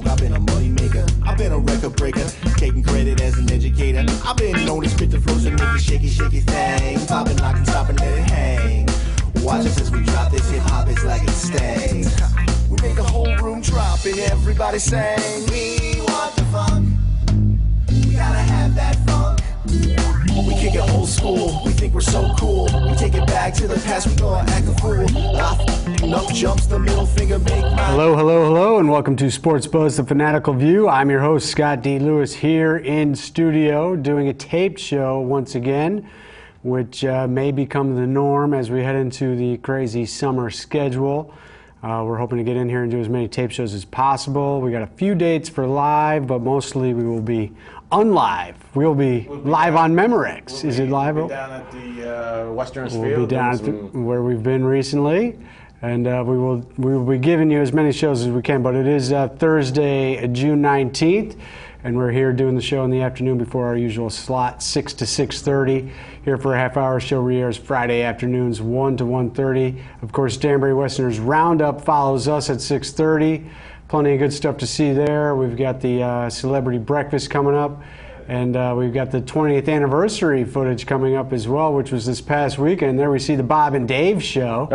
broke, I've been a money maker. I've been a record breaker, taking credit as an educator. I've been known to spit the flows and make the shaky, shaky thing. Popping, locking, stopping, let it hang. Watch us as we drop this hip-hop, it's like it stays. We make a whole room drop and everybody sing. We want the funk. We gotta have that funk. We kick it old school. We think we're so cool. We take it back to the past. We gonna act a fool. Up jumps the middle finger, make my... Hello, and welcome to Sports Buzz, the Fanatical View. I'm your host, Scott D. Lewis, here in studio doing a taped show once again, which may become the norm as we head into the crazy summer schedule. We're hoping to get in here and do as many tape shows as possible. We got a few dates for live, but mostly we will be unlive. We'll be live on Memorex. Is it live? We'll be down at the Western Field. We'll be down at where we've been recently, and we will be giving you as many shows as we can. But it is Thursday, June 19th, and we're here doing the show in the afternoon before our usual slot, 6 to 6:30. Here for a half-hour show. Re-airs Friday afternoons, 1 to 1:30. Of course, Danbury Westerners Roundup follows us at 6:30. Plenty of good stuff to see there. We've got the celebrity breakfast coming up, and we've got the 20th anniversary footage coming up as well, which was this past weekend. There we see the Bob and Dave show.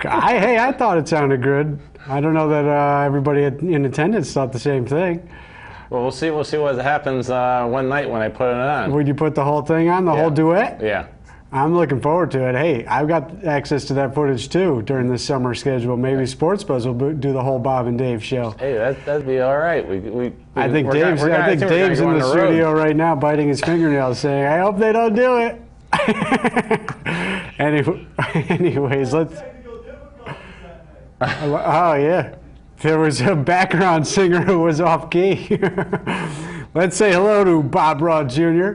I thought it sounded good. I don't know that everybody in attendance thought the same thing. Well, we'll see what happens one night when I put it on. Would you put the whole thing on, the whole duet? Yeah. I'm looking forward to it. Hey, I've got access to that footage too during the summer schedule. Maybe Sports Buzz will do the whole Bob and Dave show. Hey, that'd be all right. I think Dave's in the studio right now, biting his fingernails, saying, "I hope they don't do it." Anyways, let's. Oh yeah, there was a background singer who was off key. Let's say hello to Bob Raw Jr.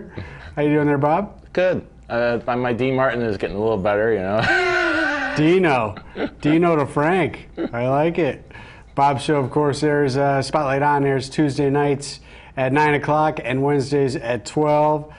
How you doing there, Bob? Good. My D. Martin is getting a little better, you know. Dino to Frank. I like it. Bob's show, of course, there's Spotlight On airs Tuesday nights at 9 o'clock and Wednesdays at 12.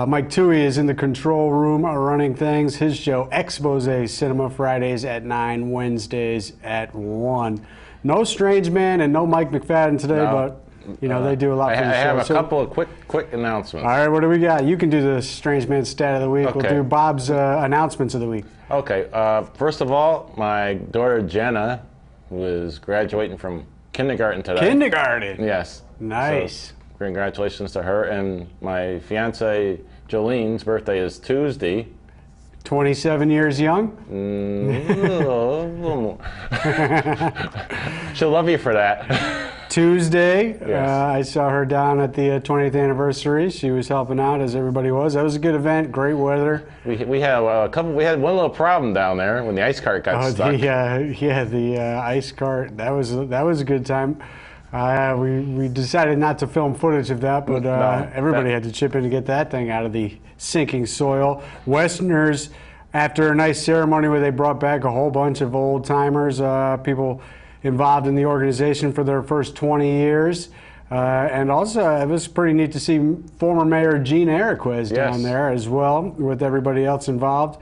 Mike Toohey is in the control room running things. His show, Expose Cinema, Fridays at 9, Wednesdays at 1. No Strange Man and no Mike McFadden today, but you know, they do a lot for the show. I have a couple of quick announcements. All right, what do we got? You can do the Strange Man stat of the week. Okay. We'll do Bob's announcements of the week. Okay. First of all, my daughter Jenna was graduating from kindergarten today. Kindergarten? Yes. Nice. So, congratulations to her. And my fiance Jolene's birthday is Tuesday. 27 years young? A little more. She'll love you for that. Tuesday, yes. I saw her down at the 20th anniversary. She was helping out, as everybody was. That was a good event, great weather. We had one little problem down there when the ice cart got stuck. The ice cart. That was a good time. We decided not to film footage of that, but everybody had to chip in to get that thing out of the sinking soil. Westerners, after a nice ceremony where they brought back a whole bunch of old timers, people involved in the organization for their first 20 years. And also, it was pretty neat to see former Mayor Gene Eriquez down there as well, with everybody else involved.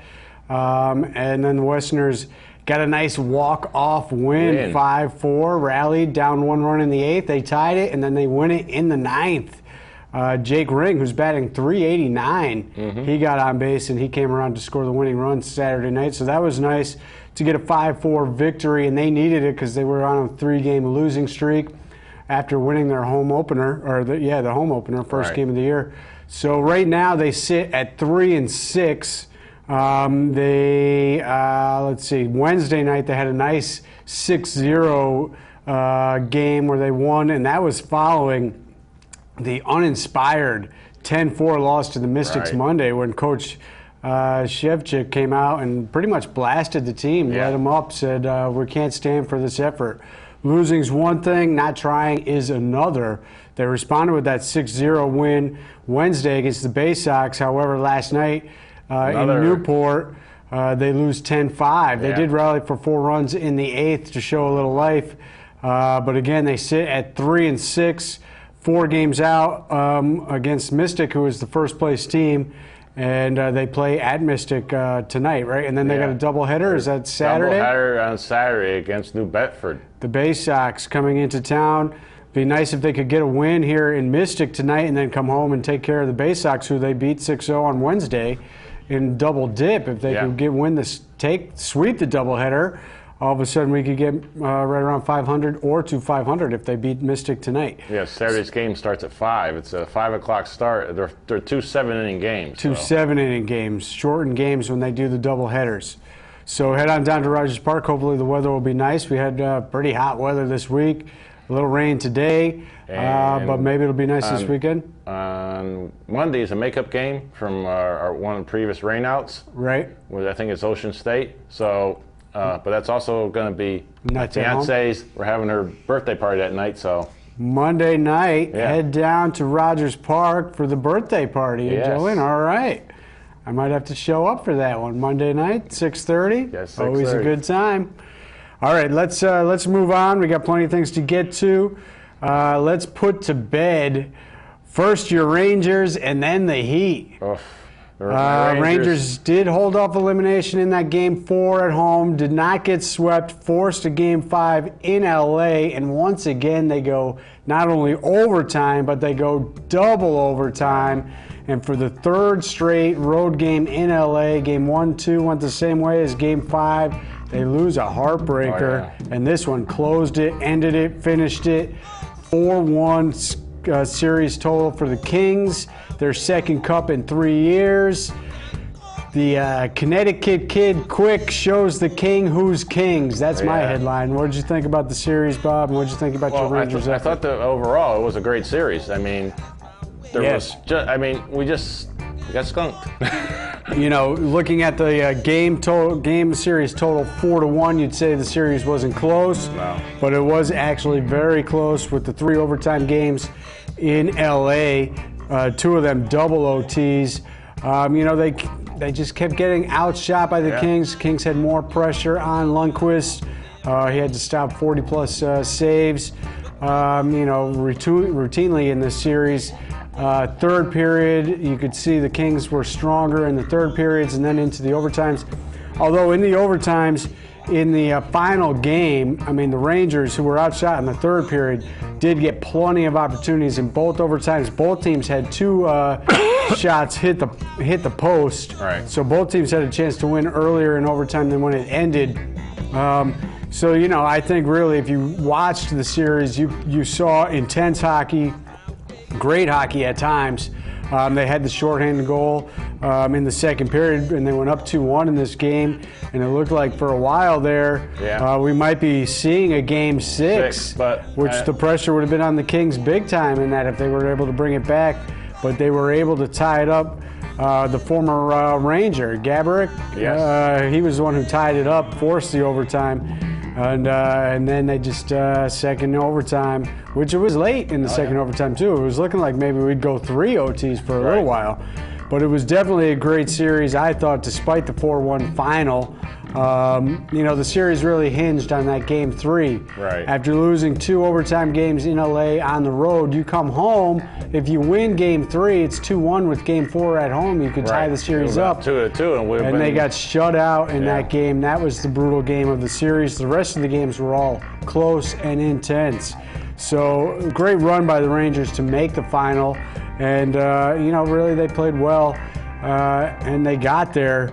And then the Westerners got a nice walk-off win, 5-4, rallied down 1 run in the 8th. They tied it, and then they win it in the 9th. Jake Ring, who's batting .389, he got on base, and he came around to score the winning run Saturday night. So that was nice to get a 5-4 victory, and they needed it because they were on a 3-game losing streak after winning their home opener, or the home opener, first game of the year. So right now they sit at 3-6. Let's see, Wednesday night they had a nice 6-0 game where they won, and that was following the uninspired 10-4 loss to the Mystics Monday when Coach Shevchik came out and pretty much blasted the team, let them up, said, we can't stand for this effort. Losing's one thing, not trying is another. They responded with that 6-0 win Wednesday against the Bay Sox. However, last night in Newport, they lose 10-5. They did rally for 4 runs in the 8th to show a little life. But again, they sit at 3-6, 4 games out against Mystic, who is the first place team. And they play at Mystic tonight, right? And then they got a doubleheader. Is that Saturday? Doubleheader on Saturday against New Bedford. The Bay Sox coming into town. Be nice if they could get a win here in Mystic tonight and then come home and take care of the Bay Sox, who they beat 6-0 on Wednesday in double dip. If they could sweep the doubleheader, all of a sudden we could get right around 500 or to 500 if they beat Mystic tonight. Yeah, Saturday's game starts at 5. It's a 5 o'clock start. They're 2 7-inning games. Two 7-inning games, shortened games when they do the doubleheaders. So head on down to Rogers Park. Hopefully the weather will be nice. We had pretty hot weather this week. A little rain today, but maybe it'll be nice this weekend. On Monday is a makeup game from our one of the previous rainouts. Right. I think it's Ocean State. So, but that's also going to be my Nights at home. fiance's. We're having her birthday party that night. So Monday night, head down to Rogers Park for the birthday party. Yes. Joanne, all right. I might have to show up for that one. Monday night, 6:30. Yes, Always a 6:30. good time. All right, let's move on. We got plenty of things to get to. Let's put to bed first your Rangers and then the Heat. Rangers did hold off elimination in that Game 4 at home, did not get swept, forced a Game 5 in LA, and once again they go not only overtime, but they go double overtime. And for the third straight road game in LA, Game 1, 2 went the same way as Game 5. They lose a heartbreaker, and this one closed it, ended it, finished it. 4-1 series total for the Kings, their second cup in 3 years. The Connecticut kid quick shows the king who's kings. That's my headline. What did you think about the series, Bob? And what did you think about your Rangers? I thought that overall it was a great series. I mean, we got skunked. You know, looking at the game series total 4-1, you'd say the series wasn't close, but it was actually very close with the 3 overtime games in LA, 2 of them double OTs. You know, they just kept getting outshot by the Kings. Kings had more pressure on Lundqvist. He had to stop 40-plus saves. You know, routinely in this series. Third period, you could see the Kings were stronger in the third periods and then into the overtimes. Although in the overtimes, in the final game, I mean, the Rangers, who were outshot in the third period, did get plenty of opportunities in both overtimes. Both teams had 2 shots hit the post. Right. So both teams had a chance to win earlier in overtime than when it ended. So, you know, I think really if you watched the series, you saw intense hockey, great hockey at times. They had the shorthanded goal in the second period, and they went up 2-1 in this game. And it looked like for a while there, we might be seeing a Game 6, which the pressure would have been on the Kings big time in that if they were able to bring it back. But they were able to tie it up. The former Ranger, Gaborik, he was the one who tied it up, forced the overtime. And then they just second overtime, which it was late in the second overtime too. It was looking like maybe we'd go 3 OTs for a little while. But it was definitely a great series, I thought, despite the 4-1 final. You know, the series really hinged on that Game 3. Right. After losing 2 overtime games in LA on the road, you come home. If you win Game 3, it's 2-1 with Game 4 at home. You could tie the series up. 2-2, and they got shut out in that game. That was the brutal game of the series. The rest of the games were all close and intense. So great run by the Rangers to make the final. And, you know, really they played well. And they got there.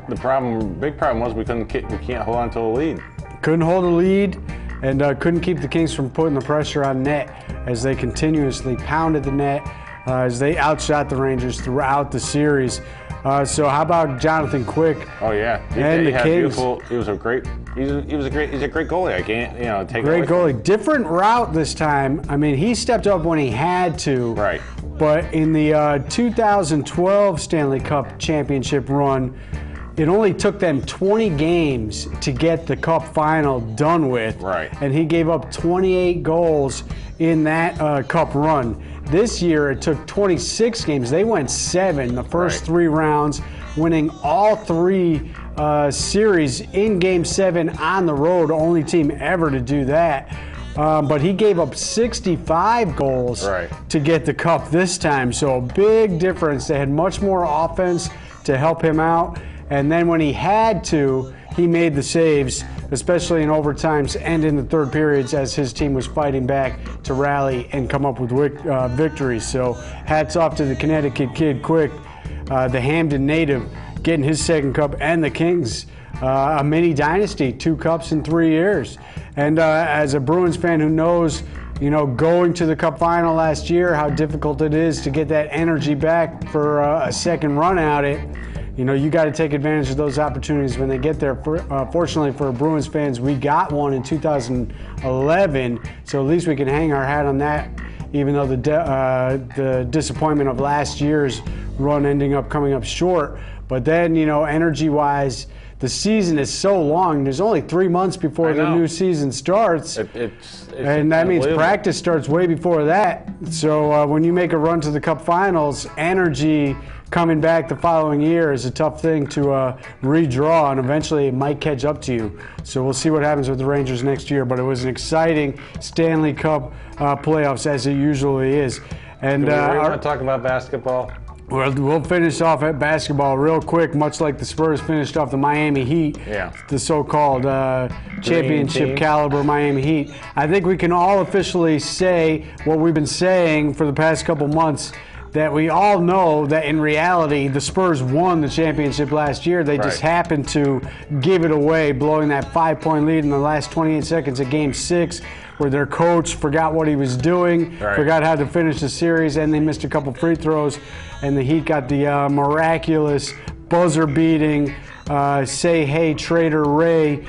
Big problem was we can't hold on to a lead. Couldn't hold a lead, and couldn't keep the Kings from putting the pressure on net as they continuously pounded the net as they outshot the Rangers throughout the series. So how about Jonathan Quick? Oh yeah, and the Kings. He's a great goalie. I can't take great it away goalie. Different route this time. I mean, he stepped up when he had to. Right. But in the 2012 Stanley Cup championship run, it only took them 20 games to get the Cup final done with. Right. And he gave up 28 goals in that Cup run. This year, it took 26 games. They went 7 the first 3 rounds, winning all 3 series in Game 7 on the road. Only team ever to do that. But he gave up 65 goals to get the Cup this time. So a big difference. They had much more offense to help him out. And then when he had to, he made the saves especially in overtimes and in the third periods as his team was fighting back to rally and come up with victories. So hats off to the Connecticut kid, Quick, the Hamden native, getting his second cup, and the Kings, a mini dynasty, 2 cups in 3 years. And as a Bruins fan who knows, going to the Cup final last year, how difficult it is to get that energy back for a second run at it. You got to take advantage of those opportunities when they get there. Fortunately for Bruins fans, we got one in 2011, so at least we can hang our hat on that, even though the disappointment of last year's run ending up coming up short. But then, energy-wise, the season is so long. There's only 3 months before the new season starts. And that means practice starts way before that. So when you make a run to the Cup Finals, energy coming back the following year is a tough thing to redraw, and eventually it might catch up to you. So we'll see what happens with the Rangers next year. But it was an exciting Stanley Cup playoffs, as it usually is. And do we really want to talk about basketball? We'll finish off at basketball real quick, much like the Spurs finished off the Miami Heat, the so-called championship caliber Miami Heat. I think we can all officially say what we've been saying for the past couple months, that we all know that in reality the Spurs won the championship last year. They just happened to give it away, blowing that 5-point lead in the last 28 seconds of Game 6, where their coach forgot what he was doing, forgot how to finish the series, and they missed a couple free throws, and the Heat got the miraculous buzzer-beating say hey Trader Ray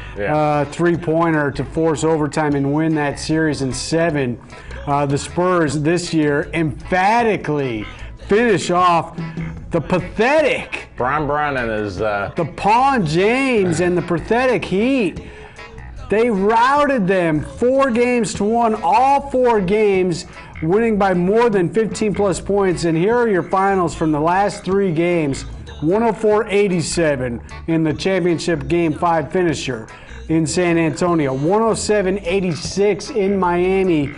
three-pointer to force overtime and win that series in 7. The Spurs this year emphatically finish off the pathetic Bron and his the Pawn James and the pathetic Heat. They routed them 4-1, all 4 games, winning by more than 15-plus points. And here are your finals from the last 3 games. 104-87 in the championship Game 5 finisher in San Antonio. 107-86 in Miami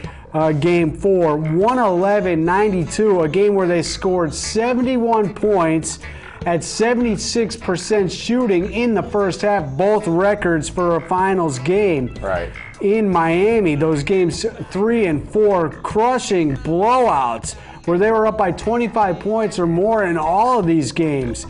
Game 4. 111-92, a game where they scored 71 points at 76% shooting in the first half, both records for a finals game. In Miami, those games 3 and 4, crushing blowouts where they were up by 25 points or more in all of these games.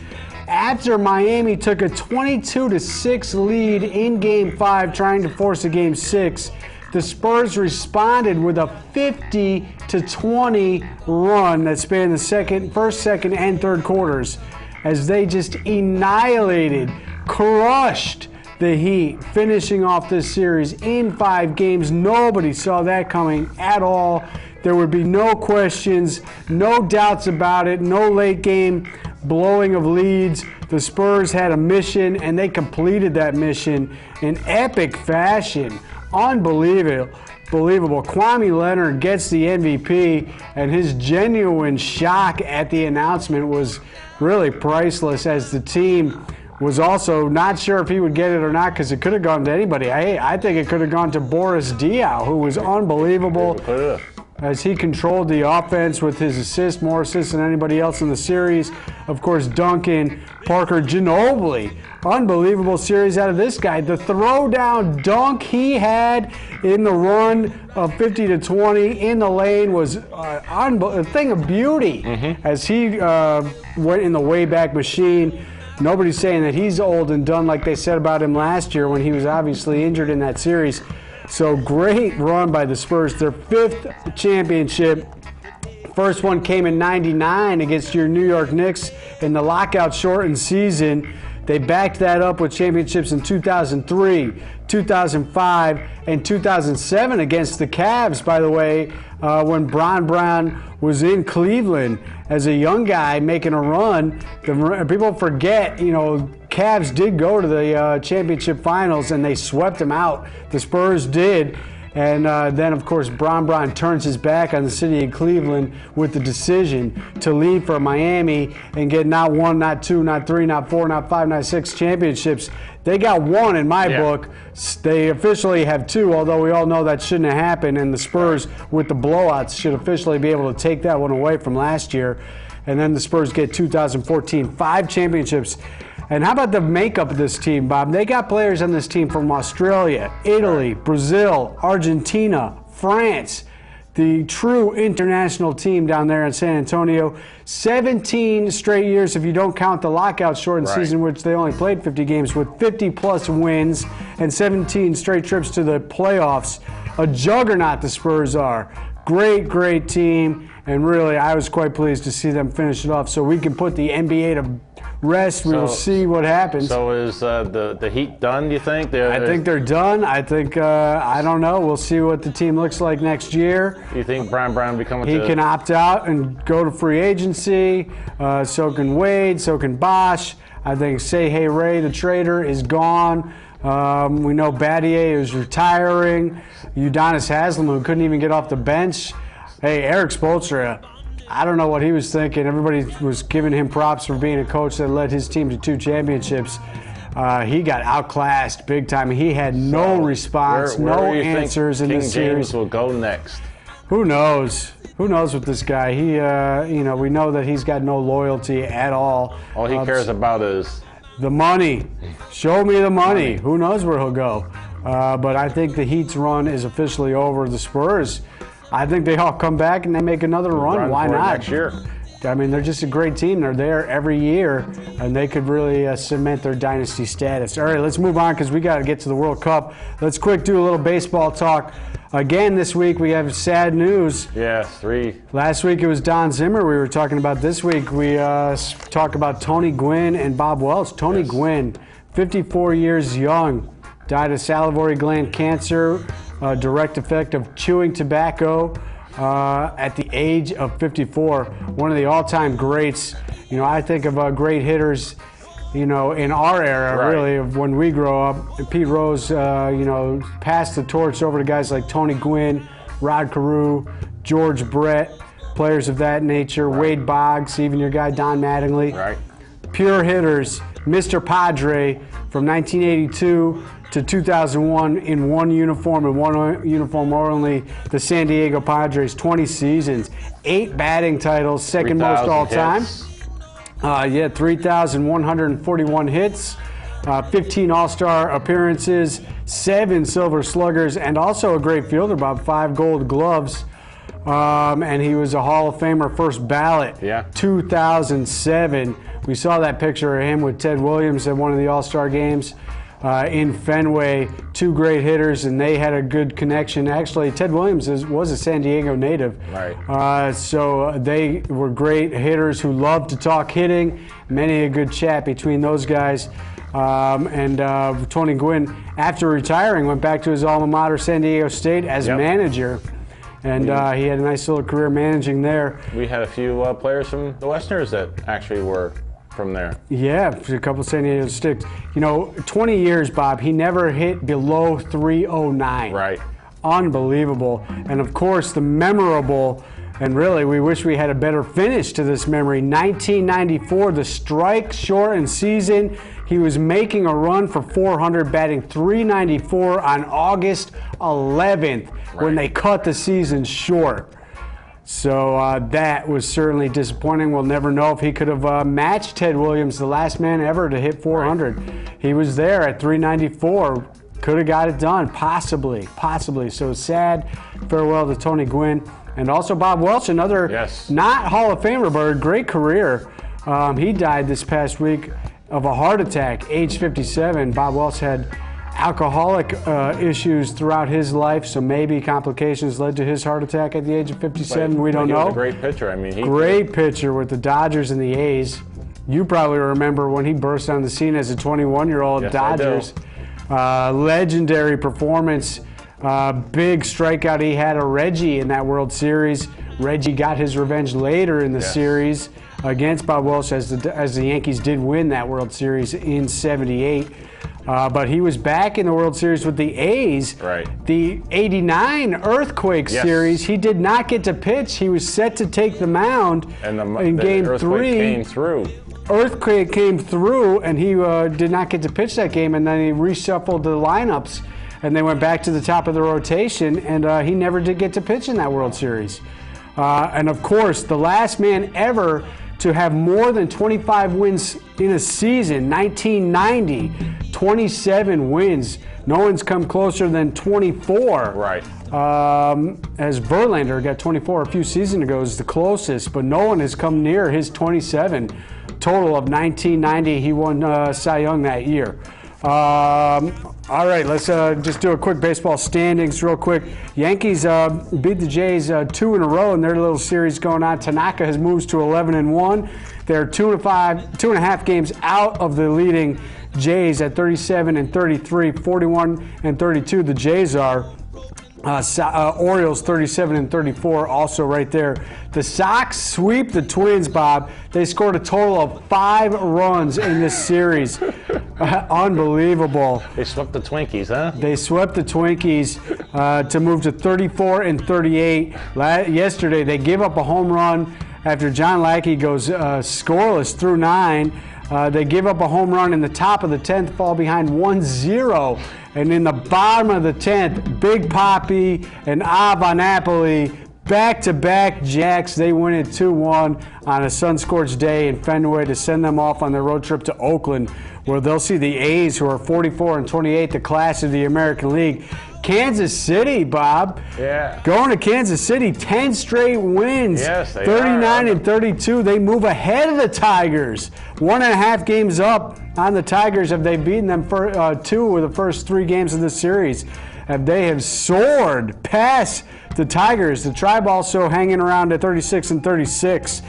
After Miami took a 22-6 lead in Game 5, trying to force a Game 6, the Spurs responded with a 50-20 run that spanned the first, second, and third quarters, as they just annihilated, crushed the Heat, finishing off this series in 5 games. Nobody saw that coming at all. There would be no questions, no doubts about it, no late game blowing of leads. The Spurs had a mission, and they completed that mission in epic fashion. Unbelievable. Kwame Leonard gets the MVP, and his genuine shock at the announcement was really priceless, as the team was also not sure if he would get it or not, because it could have gone to anybody. I think it could have gone to Boris Diaw, who was unbelievable as he controlled the offense with his assist, more assists than anybody else in the series. Of course, Duncan, Parker, Ginobili. Unbelievable series out of this guy. The throwdown dunk he had in the run of 50-20 in the lane was a thing of beauty as he went in the Wayback Machine. Nobody's saying that he's old and done like they said about him last year when he was obviously injured in that series. So great run by the Spurs. Their 5th championship. First one came in '99 against your New York Knicks in the lockout-shortened season. They backed that up with championships in 2003, 2005, and 2007 against the Cavs, by the way, when Bron Brown was in Cleveland as a young guy making a run. People forget, Cavs did go to the championship finals, and they swept them out. The Spurs did. And then, of course, Bron Brown turns his back on the city of Cleveland with the decision to leave for Miami and get not 1, not 2, not 3, not 4, not 5, not 6 championships. They got 1 in my book. They officially have 2, although we all know that shouldn't have happened. And the Spurs, with the blowouts, should officially be able to take that one away from last year. And then the Spurs get 2014, 5 championships. And how about the makeup of this team, Bob? They got players on this team from Australia, Italy, Brazil, Argentina, France. The true international team down there in San Antonio. 17 straight years, if you don't count the lockout shortened season, which they only played 50 games, with 50-plus wins and 17 straight trips to the playoffs. A juggernaut the Spurs are. Great, great team. And really, I was quite pleased to see them finish it off so we can put the NBA to rest. We will see what happens. So is the Heat done, do you think? I think they're done. I think, I don't know. We'll see what the team looks like next year. You think Brian Brown become He can opt out and go to free agency. So can Wade. So can Bosh. I think Say Ray, the trader, is gone. We know Battier is retiring. Udonis Haslem, who couldn't even get off the bench. Hey, Eric Spoelstra, I don't know what he was thinking. Everybody was giving him props for being a coach that led his team to 2 championships. He got outclassed big time. He had no response, no answers in this series. James will go next. Who knows? Who knows with this guy? He, we know that he's got no loyalty at all. All he cares about is the money. Show me the money. Who knows where he'll go? But I think the Heat's run is officially over. The Spurs, I think they all come back and they make another run. Why not? Next year. I mean, they're just a great team. They're there every year, and they could really cement their dynasty status. All right, let's move on because we got to get to the World Cup. Let's quick do a little baseball talk. Again, this week we have sad news. Yeah, 3. Last week it was Don Zimmer we were talking about. This week we talk about Tony Gwynn and Bob Welch. Tony Gwynn, 54 years young, died of salivary gland cancer, direct effect of chewing tobacco at the age of 54. One of the all-time greats. I think of great hitters, in our era, really, of when we grow up. And Pete Rose, passed the torch over to guys like Tony Gwynn, Rod Carew, George Brett, players of that nature, Wade Boggs, even your guy Don Mattingly. Right. Pure hitters. Mr. Padre from 1982 to 2001 in one uniform and one uniform only, the San Diego Padres, 20 seasons, 8 batting titles, second most all time. 3,141 hits, 15 All-Star appearances, 7 Silver Sluggers, and also a great fielder, Bob, 5 Gold Gloves. And he was a Hall of Famer, first ballot, 2007. We saw that picture of him with Ted Williams at one of the All-Star games in Fenway. 2 great hitters, and they had a good connection. Actually, Ted Williams was a San Diego native. Right. So they were great hitters who loved to talk hitting. Many a good chat between those guys. Tony Gwynn, after retiring, went back to his alma mater, San Diego State, as manager. And he had a nice little career managing there. We had a few players from the Westerners that actually were from there. Yeah, a couple of San Diego Sticks. 20 years, Bob, he never hit below 309. Right. Unbelievable. And of course, the memorable, and really we wish we had a better finish to this memory, 1994, the strike shortened season. He was making a run for 400, batting .394 on August 11th when they cut the season short. So that was certainly disappointing. We'll never know if he could have matched Ted Williams, the last man ever to hit 400. He was there at .394. Could have got it done, possibly. So sad farewell to Tony Gwynn. And also Bob Welch, another not Hall of Famer, but a great career. He died this past week of a heart attack, age 57. Bob Welch had alcoholic issues throughout his life, so maybe complications led to his heart attack at the age of 57. We don't know. He was a great pitcher. Great pitcher with the Dodgers and the A's. You probably remember when he burst on the scene as a 21-year-old Dodgers. Legendary performance. Big strikeout he had of Reggie in that World Series. Reggie got his revenge later in the series against Bob Welch as the Yankees did win that World Series in '78. But he was back in the World Series with the A's. Right. The '89 Earthquake Series, he did not get to pitch. He was set to take the mound in Game 3. Earthquake came through, and he did not get to pitch that game, and then he reshuffled the lineups, and they went back to the top of the rotation, and he never did get to pitch in that World Series. And, of course, the last man ever to have more than 25 wins in a season. 1990, 27 wins. No one's come closer than 24. Right. As Verlander got 24 a few seasons ago is the closest, but no one has come near his 27 total of 1990. He won Cy Young that year. All right, let's just do a quick baseball standings real quick. Yankees beat the Jays 2 in a row in their little series going on. Tanaka has moved to 11-1. They're 2.5 games out of the leading Jays at 37-33, 41-32. The Jays are. Orioles 37-34, also right there. The Sox sweep the Twins, Bob. They scored a total of 5 runs in this series. Unbelievable. They swept the Twinkies, huh? They swept the Twinkies to move to 34-38. Yesterday, they gave up a home run after John Lackey goes scoreless through 9. They give up a home run in the top of the 10th, fall behind 1-0. And in the bottom of the 10th, Big Papi and Ava Napoli, back-to-back jacks. They win it 2-1 on a sun-scorched day in Fenway to send them off on their road trip to Oakland, where they'll see the A's, who are 44-28, the class of the American League. Kansas City, Bob. Yeah. Going to Kansas City, 10 straight wins. Yes, they 39-32. They move ahead of the Tigers. 1.5 games up on the Tigers. Have they beaten them for 2 of the first 3 games of the series? They have soared past the Tigers. The Tribe also hanging around at 36-36.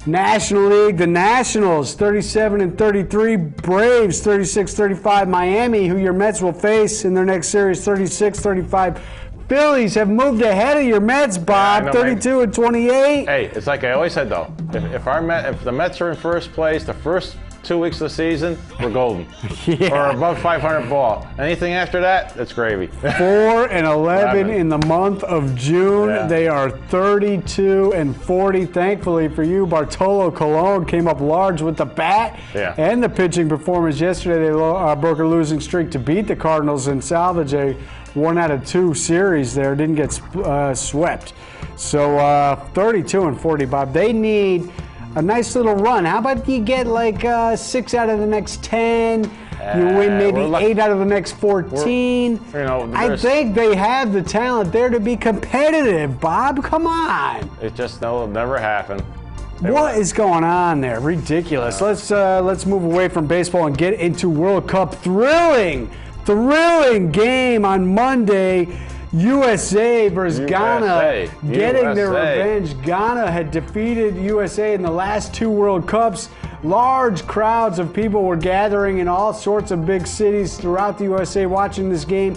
National League, the Nationals 37-33, Braves 36-35, Miami, who your Mets will face in their next series, 36-35. Phillies have moved ahead of your Mets, Bob, 32-28. Hey, it's like I always said though, if the Mets are in first place, the first 2 weeks of the season, we're golden. Yeah. Or above 500 ball. Anything after that, that's gravy. 4-11 in the month of June. Yeah. They are 32-40. Thankfully for you, Bartolo Colon came up large with the bat and the pitching performance yesterday. They broke a losing streak to beat the Cardinals and salvage a 1 out of 2 series there. Didn't get swept. So 32-40, Bob. They need a nice little run. How about you get like 6 out of the next 10? You win maybe 8 out of the next 14. I think they have the talent there to be competitive, Bob. Come on. It just never happened. What is going on there? Ridiculous. Let's move away from baseball and get into World Cup. Thrilling game on Monday. USA versus Ghana getting their revenge. Ghana had defeated USA in the last 2 World Cups. Large crowds of people were gathering in all sorts of big cities throughout the USA watching this game.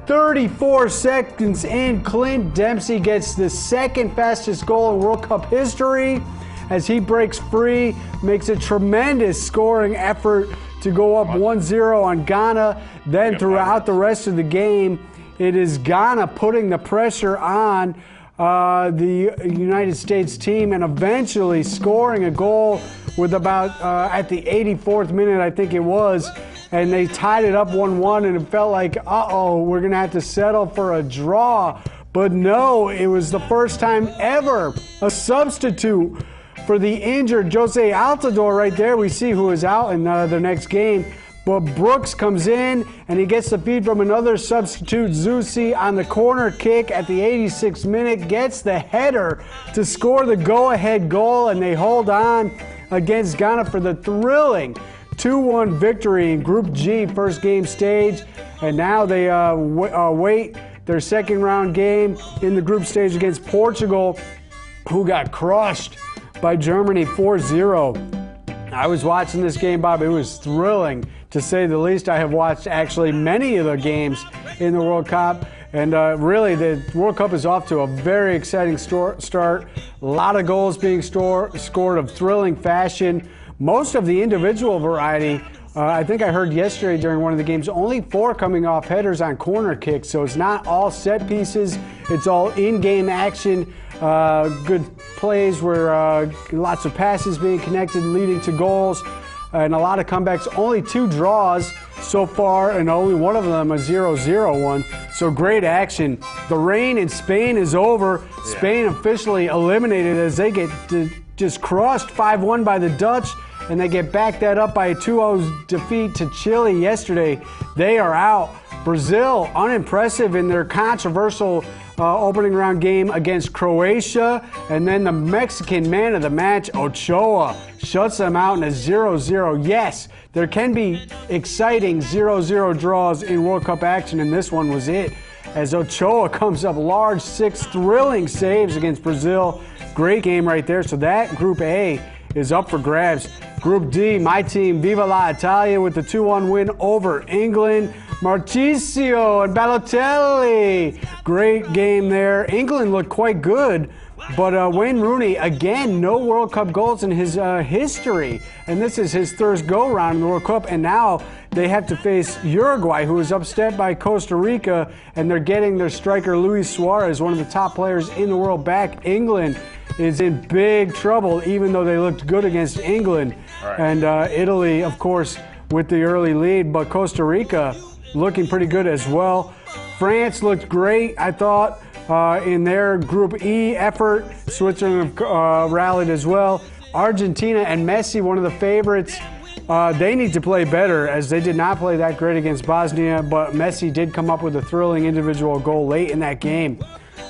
34 seconds in, Clint Dempsey gets the second fastest goal in World Cup history as he breaks free, makes a tremendous scoring effort to go up 1-0 on Ghana. Then throughout the rest of the game, it is Ghana putting the pressure on the United States team and eventually scoring a goal with about at the 84th minute, I think it was, and they tied it up 1-1, and it felt like, we're going to have to settle for a draw. But no, it was the first time ever a substitute for the injured Jose Altidore right there. We see who is out in the next game. But Brooks comes in, and he gets the feed from another substitute, Zusi, on the corner kick at the 86th minute, gets the header to score the go-ahead goal, and they hold on against Ghana for the thrilling 2-1 victory in Group G, first game stage. And now they wait their second round game in the group stage against Portugal, who got crushed by Germany 4-0. I was watching this game, Bob. It was thrilling, to say the least. I have watched actually many of the games in the World Cup, and really the World Cup is off to a very exciting start. A lot of goals being scored of thrilling fashion. Most of the individual variety, I think I heard yesterday during one of the games, only 4 coming off headers on corner kicks, so it's not all set pieces. It's all in-game action. Good plays where lots of passes being connected, leading to goals. and a lot of comebacks. Only 2 draws so far, and only one of them a 0-0 one. So great action. The reign in Spain is over. Yeah. Spain officially eliminated as they get just crushed 5-1 by the Dutch, and they get backed that up by a 2-0 defeat to Chile yesterday. They are out. Brazil, unimpressive in their controversial opening round game against Croatia. And then the Mexican man of the match, Ochoa, shuts them out in a 0-0. Yes, there can be exciting 0-0 draws in World Cup action, and this one was it. As Ochoa comes up large, 6 thrilling saves against Brazil. Great game right there. So that Group A is up for grabs. Group D, my team, Viva la Italia, with the 2-1 win over England. Marchisio and Balotelli. Great game there. England looked quite good, but Wayne Rooney, again, no World Cup goals in his history. And this is his third go-round in the World Cup, and now they have to face Uruguay, who is upset by Costa Rica, and they're getting their striker Luis Suarez, one of the top players in the world, back. England is in big trouble, even though they looked good against England. Right. And Italy, of course, with the early lead, but Costa Rica looking pretty good as well. France looked great, I thought, in their Group E effort. Switzerland rallied as well. Argentina and Messi, one of the favorites, they need to play better, as they did not play that great against Bosnia, but Messi did come up with a thrilling individual goal late in that game.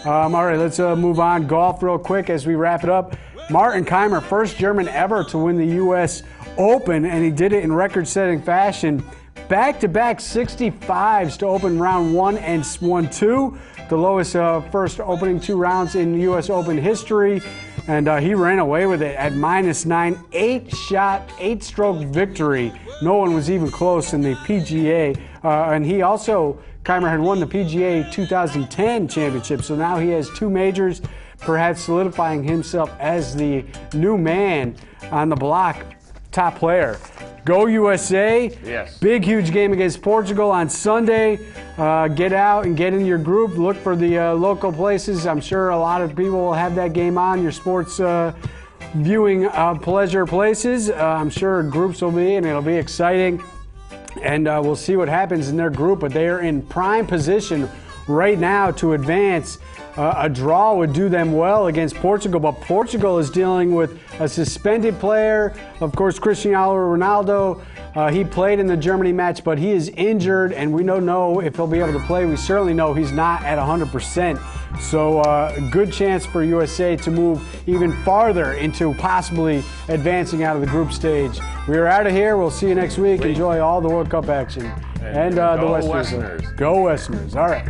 All right, let's move on. Golf real quick as we wrap it up. Martin Kaymer, first German ever to win the U.S. Open, and he did it in record-setting fashion. Back-to-back 65s to open round 1 and 1-2, the lowest first opening 2 rounds in U.S. Open history, and he ran away with it at -9, 8-shot, 8-stroke victory. No one was even close in the PGA, and he also, Kaymer had won the PGA 2010 championship, so now he has 2 majors, perhaps solidifying himself as the new man on the block, top player. Go USA. Yes. Big, huge game against Portugal on Sunday. Get out and get in your group. Look for the local places. I'm sure a lot of people will have that game on, your sports viewing pleasure places. I'm sure groups will be, and it'll be exciting. And we'll see what happens in their group, but they are in prime position right now to advance. A draw would do them well against Portugal, but Portugal is dealing with a suspended player. Of course, Cristiano Ronaldo, he played in the Germany match, but he is injured, and we don't know if he'll be able to play. We certainly know he's not at 100%. So good chance for USA to move even farther into possibly advancing out of the group stage. We are out of here. We'll see you next week. Enjoy all the World Cup action. And the Westerners. Go Westerners. All right.